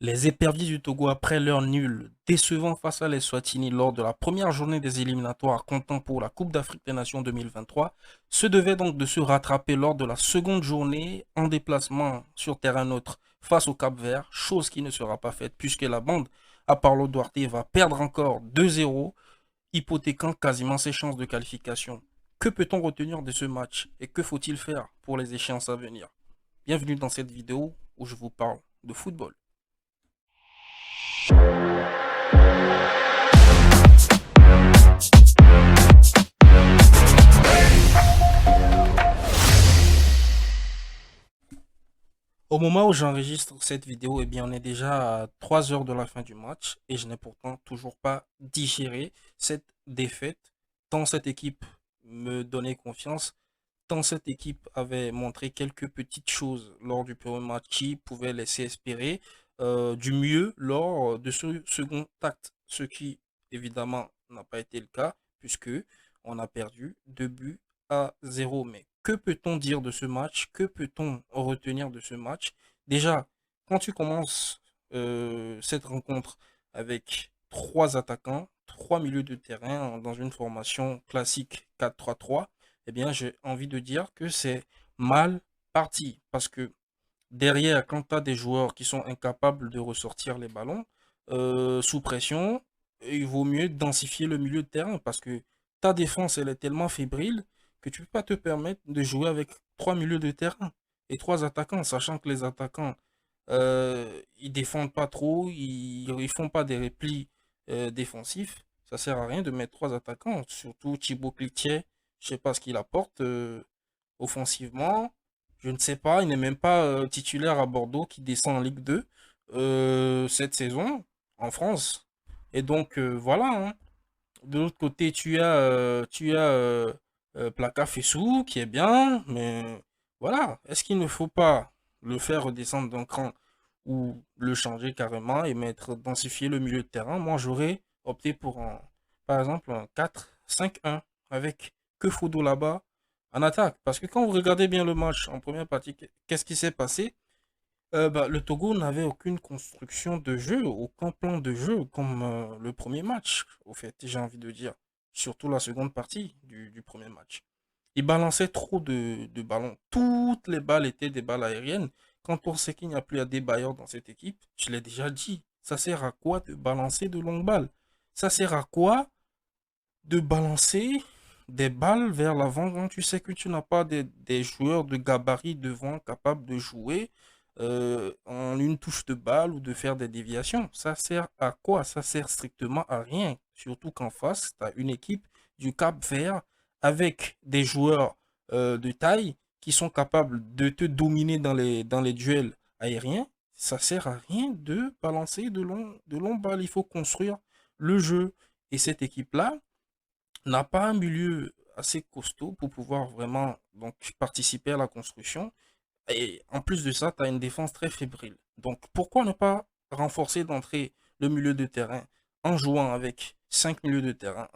Les éperviers du Togo, après leur nul décevant face à l'Eswatini lors de la première journée des éliminatoires comptant pour la Coupe d'Afrique des Nations 2023, se devaient donc de se rattraper lors de la seconde journée en déplacement sur terrain neutre face au Cap-Vert, chose qui ne sera pas faite puisque la bande à Paulo Duarte va perdre encore 2-0, hypothéquant quasiment ses chances de qualification. Que peut-on retenir de ce match et que faut-il faire pour les échéances à venir? Bienvenue dans cette vidéo où je vous parle de football. Au moment où j'enregistre cette vidéo, eh bien, on est déjà à 3 heures de la fin du match et je n'ai pourtant toujours pas digéré cette défaite. Tant cette équipe me donnait confiance, tant cette équipe avait montré quelques petites choses lors du premier match qui pouvaient laisser espérer du mieux lors de ce second acte. Ce qui, évidemment, n'a pas été le cas puisque on a perdu 2 buts à 0. Mais que peut-on dire de ce match? Que peut-on retenir de ce match? Déjà, quand tu commences cette rencontre avec trois attaquants, trois milieux de terrain dans une formation classique 4-3-3, eh bien, j'ai envie de dire que c'est mal parti. Parce que derrière, quand tu as des joueurs qui sont incapables de ressortir les ballons sous pression, il vaut mieux densifier le milieu de terrain parce que ta défense, elle est tellement fébrile que tu ne peux pas te permettre de jouer avec trois milieux de terrain et trois attaquants, sachant que les attaquants, ils défendent pas trop, ils font pas des replis défensifs. Ça sert à rien de mettre trois attaquants, surtout Thibaut Clichet, je sais pas ce qu'il apporte offensivement. Je ne sais pas, il n'est même pas titulaire à Bordeaux qui descend en Ligue 2 cette saison en France. Et donc voilà, hein. De l'autre côté, tu as Plaka Fessou qui est bien, mais voilà. Est-ce qu'il ne faut pas le faire redescendre d'un cran ou le changer carrément et mettre densifier le milieu de terrain? Moi, j'aurais opté pour par exemple un 4-5-1 avec que Fodo là-bas en attaque. Parce que quand vous regardez bien le match en première partie, qu'est-ce qui s'est passé? Le Togo n'avait aucune construction de jeu, aucun plan de jeu comme le premier match, au fait, j'ai envie de dire. Surtout la seconde partie du premier match. Il balançait trop de ballons. Toutes les balles étaient des balles aériennes. Quand on sait qu'il n'y a plus à débailleur dans cette équipe, je l'ai déjà dit, ça sert à quoi de balancer de longues balles? Ça sert à quoi de balancer des balles vers l'avant quand tu sais que tu n'as pas des joueurs de gabarit devant capables de jouer en une touche de balle ou de faire des déviations. Ça sert à quoi? Ça sert strictement à rien. Surtout qu'en face, tu as une équipe du Cap Vert avec des joueurs de taille qui sont capables de te dominer dans les duels aériens. Ça sert à rien de balancer de longs balles. Il faut construire le jeu. Et cette équipe-là, n'a pas un milieu assez costaud pour pouvoir vraiment donc, participer à la construction. Et en plus de ça, tu as une défense très fébrile. Donc pourquoi ne pas renforcer d'entrée le milieu de terrain en jouant avec 5 milieux de terrain,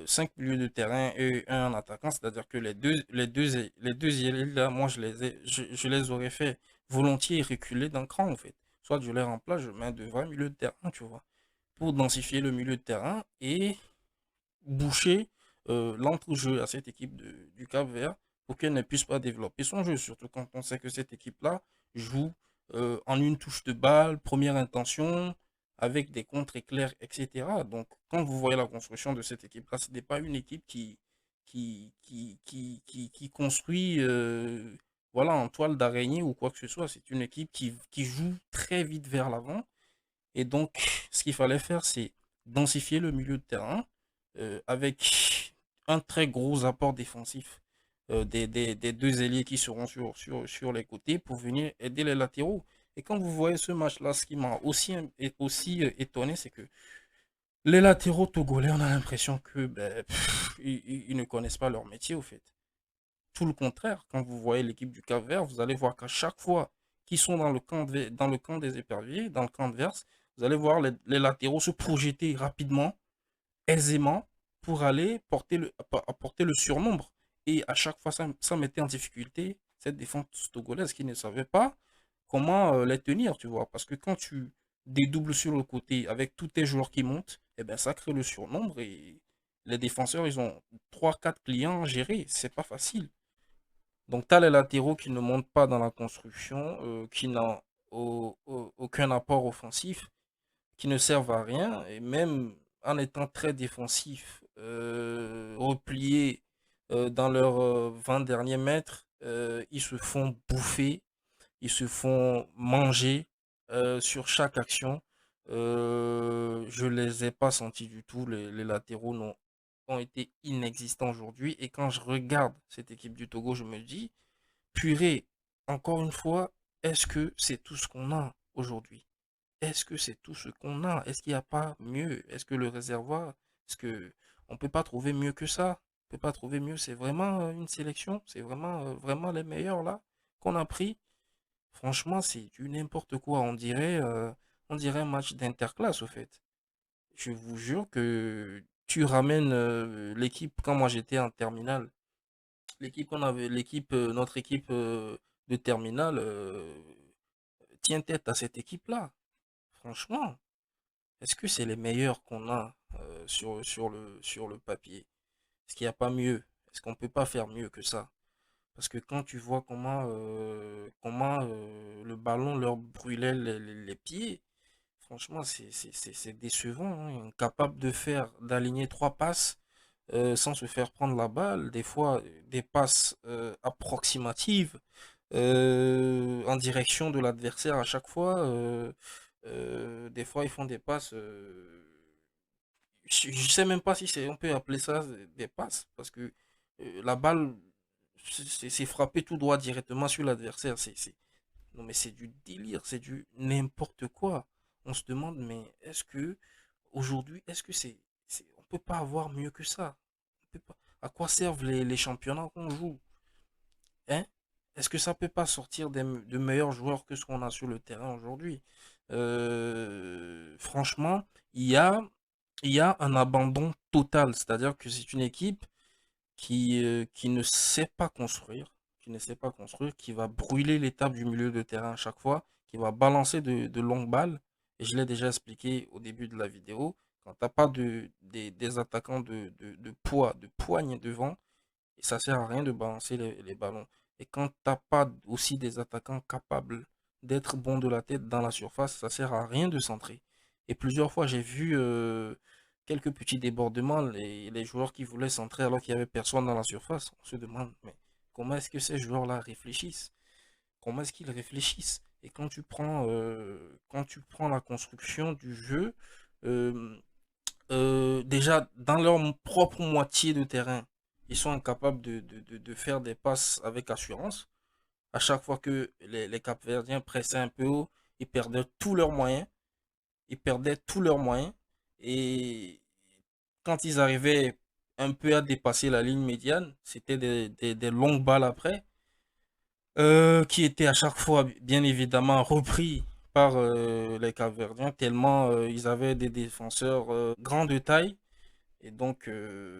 5 milieux de terrain et un en attaquant, c'est-à-dire que les deux ailiers là, moi je les aurais fait volontiers reculer d'un cran en fait. Soit je les remplace, je mets de vrais milieux de terrain, tu vois, pour densifier le milieu de terrain et boucher l'entre-jeu à cette équipe du Cap-Vert pour qu'elle ne puisse pas développer son jeu. Surtout quand on sait que cette équipe-là joue en une touche de balle, première intention, avec des contres éclairs, etc. Donc, quand vous voyez la construction de cette équipe-là, ce n'est pas une équipe qui construit voilà, en toile d'araignée ou quoi que ce soit. C'est une équipe qui joue très vite vers l'avant et donc, ce qu'il fallait faire, c'est densifier le milieu de terrain avec un très gros apport défensif des deux ailiers qui seront sur les côtés pour venir aider les latéraux. Et quand vous voyez ce match-là, ce qui m'a aussi étonné, c'est que les latéraux togolais, on a l'impression que ils ne connaissent pas leur métier, au fait. Tout le contraire, quand vous voyez l'équipe du Cap-Vert, vous allez voir qu'à chaque fois qu'ils sont dans le camp des éperviers, dans le camp adverse, vous allez voir les latéraux se projeter rapidement, aisément, pour aller apporter le surnombre. Et à chaque fois, ça mettait en difficulté cette défense togolaise qui ne savait pas comment les tenir, tu vois. Parce que quand tu dédoubles sur le côté avec tous tes joueurs qui montent, eh ben, ça crée le surnombre et les défenseurs, ils ont trois quatre clients à gérer. C'est pas facile. Donc, tu as les latéraux qui ne montent pas dans la construction, qui n'ont aucun apport offensif, qui ne servent à rien, et même en étant très défensifs, repliés dans leurs 20 derniers mètres, ils se font bouffer, ils se font manger sur chaque action. Je les ai pas sentis du tout, les latéraux ont été inexistants aujourd'hui, et quand je regarde cette équipe du Togo, je me dis, purée, encore une fois, est-ce que c'est tout ce qu'on a aujourd'hui? Est-ce que c'est tout ce qu'on a? Est-ce qu'il n'y a pas mieux? Est-ce que le réservoir, est-ce que on peut pas trouver mieux que ça? On peut pas trouver mieux. C'est vraiment une sélection. C'est vraiment les meilleurs là qu'on a pris. Franchement, c'est du n'importe quoi. On dirait un match d'interclasse au fait. Je vous jure que tu ramènes l'équipe quand moi j'étais en terminale. Notre équipe de terminale tient tête à cette équipe-là. Franchement. Est-ce que c'est les meilleurs qu'on a sur le papier? Est-ce qu'il n'y a pas mieux? Est-ce qu'on ne peut pas faire mieux que ça? Parce que quand tu vois comment le ballon leur brûlait les pieds, franchement, c'est décevant, hein. Incapable d'aligner trois passes sans se faire prendre la balle. Des fois, des passes approximatives en direction de l'adversaire à chaque fois. Des fois, ils font des passes. Je sais même pas si on peut appeler ça des passes parce que la balle c'est frappé tout droit directement sur l'adversaire. Non, mais c'est du délire, c'est du n'importe quoi. On se demande, mais est-ce que aujourd'hui, est-ce que on peut pas avoir mieux que ça? On peut pas. À quoi servent les championnats qu'on joue? Hein? Est-ce que ça peut pas sortir de meilleurs joueurs que ce qu'on a sur le terrain aujourd'hui? Franchement, il y a, il y a un abandon total. C'est-à-dire que c'est une équipe qui ne sait pas construire, qui va brûler l'étape du milieu de terrain à chaque fois, qui va balancer de longues balles. Et je l'ai déjà expliqué au début de la vidéo, quand tu n'as pas des attaquants de poids, de poigne devant, et ça sert à rien de balancer les ballons. Et quand tu n'as pas aussi des attaquants capables d'être bons de la tête dans la surface, ça sert à rien de centrer. Et plusieurs fois, j'ai vu quelques petits débordements, les joueurs qui voulaient centrer alors qu'il n'y avait personne dans la surface. On se demande, mais comment est-ce que ces joueurs-là réfléchissent? Comment est-ce qu'ils réfléchissent? Et quand tu prends la construction du jeu, euh, déjà dans leur propre moitié de terrain, ils sont incapables de faire des passes avec assurance. À chaque fois que les Capverdiens pressaient un peu haut, ils perdaient tous leurs moyens. Ils perdaient tous leurs moyens. Et quand ils arrivaient un peu à dépasser la ligne médiane, c'était des longues balles après, qui étaient à chaque fois, bien évidemment, repris par les Capverdiens, tellement ils avaient des défenseurs grands de taille. Et donc,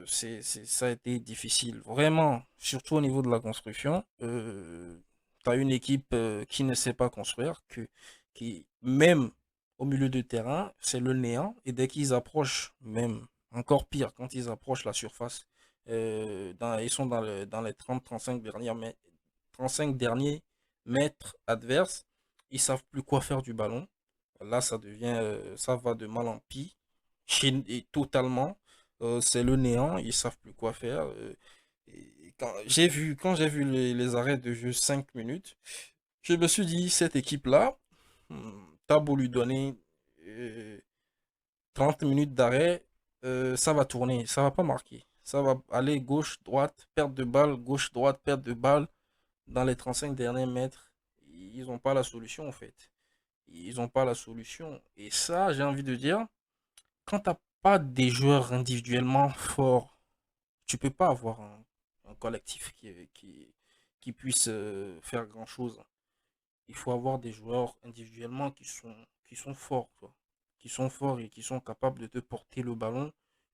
ça a été difficile. Vraiment, surtout au niveau de la construction. Tu as une équipe qui ne sait pas construire, qui, même au milieu de terrain, c'est le néant. Et dès qu'ils approchent, même encore pire, quand ils approchent la surface, ils sont dans les 35 derniers mètres adverses, ils savent plus quoi faire du ballon. Là, ça va de mal en pis, et totalement. C'est le néant, ils savent plus quoi faire. Et quand j'ai vu les arrêts de jeu 5 minutes, je me suis dit, cette équipe-là, t'as beau lui donner euh, 30 minutes d'arrêt, ça va tourner, ça va pas marquer. Ça va aller gauche, droite, perte de balle, gauche, droite, perte de balle. Dans les 35 derniers mètres, ils n'ont pas la solution en fait. Ils n'ont pas la solution. Et ça, j'ai envie de dire, quand tu n'as pas des joueurs individuellement forts, tu peux pas avoir un collectif qui puisse faire grand-chose. Il faut avoir des joueurs individuellement qui sont forts, quoi. Qui sont forts et qui sont capables de te porter le ballon,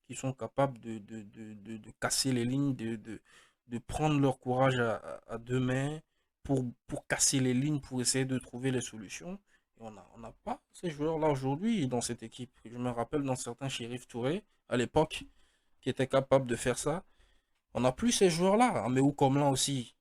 qui sont capables de casser les lignes, de prendre leur courage à deux mains, pour casser les lignes, pour essayer de trouver les solutions. Et on n'a pas ces joueurs-là aujourd'hui dans cette équipe. Je me rappelle dans certains Chérif Touré, à l'époque, qui étaient capables de faire ça. On n'a plus ces joueurs-là. Améou Komlan aussi,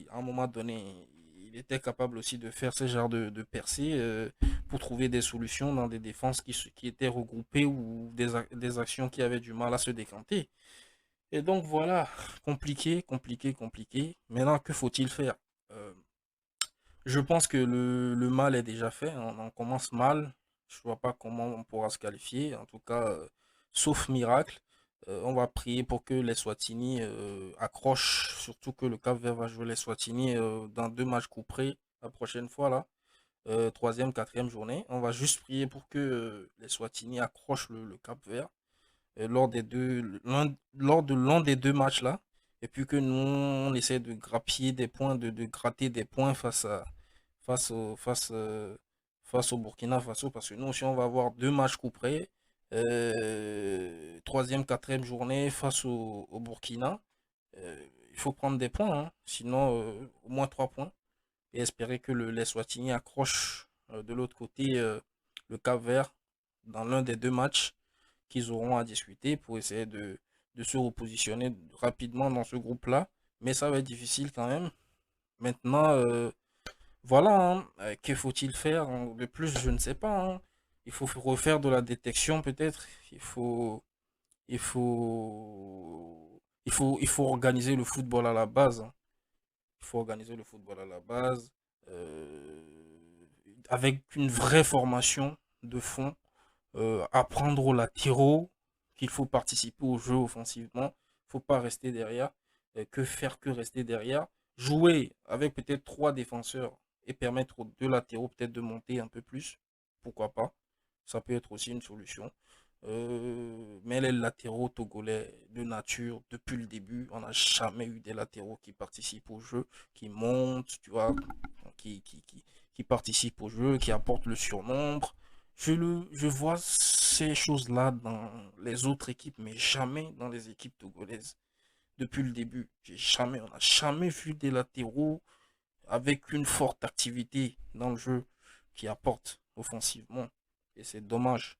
à un moment donné, il était capable aussi de faire ce genre de percées pour trouver des solutions dans des défenses qui étaient regroupées ou des actions qui avaient du mal à se décanter. Et donc voilà, compliqué, compliqué, compliqué. Maintenant, que faut-il faire? Euh, je pense que le mal est déjà fait. On commence mal. Je vois pas comment on pourra se qualifier. En tout cas, sauf miracle. On va prier pour que les Swatini accrochent. Surtout que le Cap-Vert va jouer les Swatini dans 2 matchs couperés la prochaine fois là. Troisième, quatrième journée. On va juste prier pour que les Swatini accrochent le Cap-Vert lors de l'un des 2 matchs là. Et puis que nous, on essaie de grappiller des points, de gratter des points face au, face, face au Burkina Faso. Parce que nous, si on va avoir 2 matchs couperés, troisième, quatrième journée face au Burkina, il faut prendre des points, hein. Sinon, au moins 3 points. Et espérer que les Swatini accrochent de l'autre côté le Cap-Vert dans l'un des 2 matchs qu'ils auront à discuter pour essayer de se repositionner rapidement dans ce groupe-là. Mais ça va être difficile quand même. Maintenant, voilà, hein, que faut-il faire de plus? Je ne sais pas, hein. Il faut refaire de la détection peut-être. Il faut, il faut organiser le football à la base, hein. Il faut organiser le football à la base avec une vraie formation de fond, apprendre aux latéraux qu'il faut participer au jeu offensivement. Il ne faut pas rester derrière. Que faire que rester derrière? Jouer avec peut-être 3 défenseurs et permettre aux 2 latéraux peut-être de monter un peu plus. Pourquoi pas? Ça peut être aussi une solution. Mais les latéraux togolais de nature, depuis le début, on n'a jamais eu des latéraux qui participent au jeu, qui montent, tu vois, qui, qui, qui, qui participent au jeu, qui apportent le surnombre. Je vois ces choses-là dans les autres équipes, mais jamais dans les équipes togolaises. Depuis le début, on n'a jamais vu des latéraux avec une forte activité dans le jeu qui apporte offensivement. Et c'est dommage.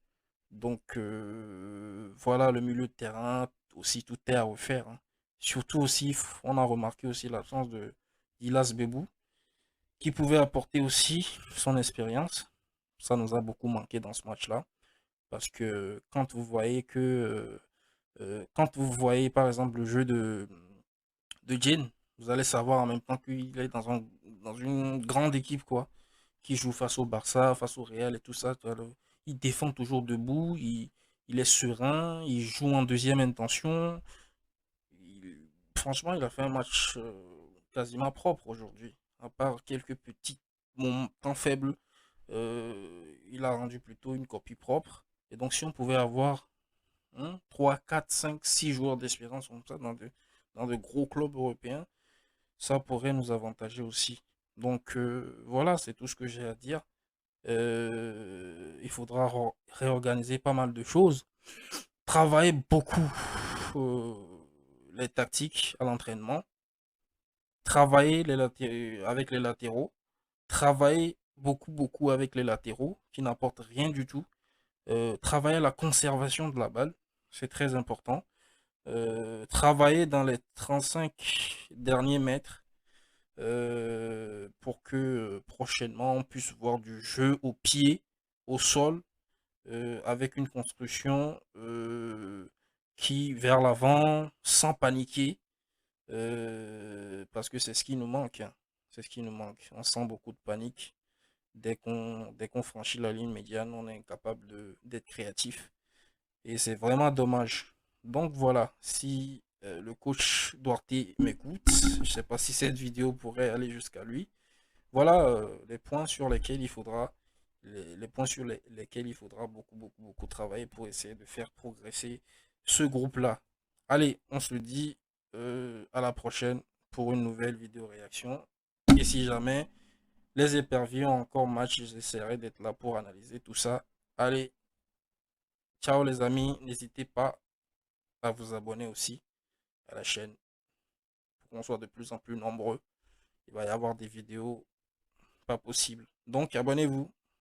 Donc voilà, le milieu de terrain, aussi tout est à refaire, hein. Surtout aussi, on a remarqué aussi l'absence de d'Ilas Bebou, qui pouvait apporter aussi son expérience. Ça nous a beaucoup manqué dans ce match-là. Parce que quand vous voyez par exemple le jeu de Jane, vous allez savoir en même temps qu'il est dans une grande équipe, quoi, qui joue face au Barça, face au Real et tout ça. Il défend toujours debout, il est serein, il joue en deuxième intention. Franchement, il a fait un match quasiment propre aujourd'hui. À part quelques petits moments faibles, il a rendu plutôt une copie propre. Et donc, si on pouvait avoir 3, 4, 5, 6 joueurs d'espérance comme ça dans de gros clubs européens, ça pourrait nous avantager aussi. Donc voilà, c'est tout ce que j'ai à dire. Il faudra réorganiser pas mal de choses, travailler beaucoup euh, les tactiques à l'entraînement, travailler avec les latéraux, travailler beaucoup, beaucoup avec les latéraux qui n'apportent rien du tout, travailler la conservation de la balle, c'est très important. Travailler dans les 35 derniers mètres pour que prochainement on puisse voir du jeu au pied, au sol, avec une construction qui vers l'avant, sans paniquer, parce que c'est ce qui nous manque, hein. C'est ce qui nous manque. On sent beaucoup de panique. Dès qu'on franchit la ligne médiane, on est incapable d'être créatif. Et c'est vraiment dommage. Donc voilà, si le coach Duarte m'écoute, je ne sais pas si cette vidéo pourrait aller jusqu'à lui. Voilà les points sur lesquels il faudra, les points sur lesquels il faudra beaucoup, beaucoup, beaucoup travailler pour essayer de faire progresser ce groupe-là. Allez, on se dit à la prochaine pour une nouvelle vidéo réaction. Et si jamais les éperviers ont encore match, j'essaierai d'être là pour analyser tout ça. Allez, ciao les amis, n'hésitez pas à vous abonner aussi à la chaîne pour qu'on soit de plus en plus nombreux. il va y avoir des vidéos pas possibles. Donc, abonnez-vous.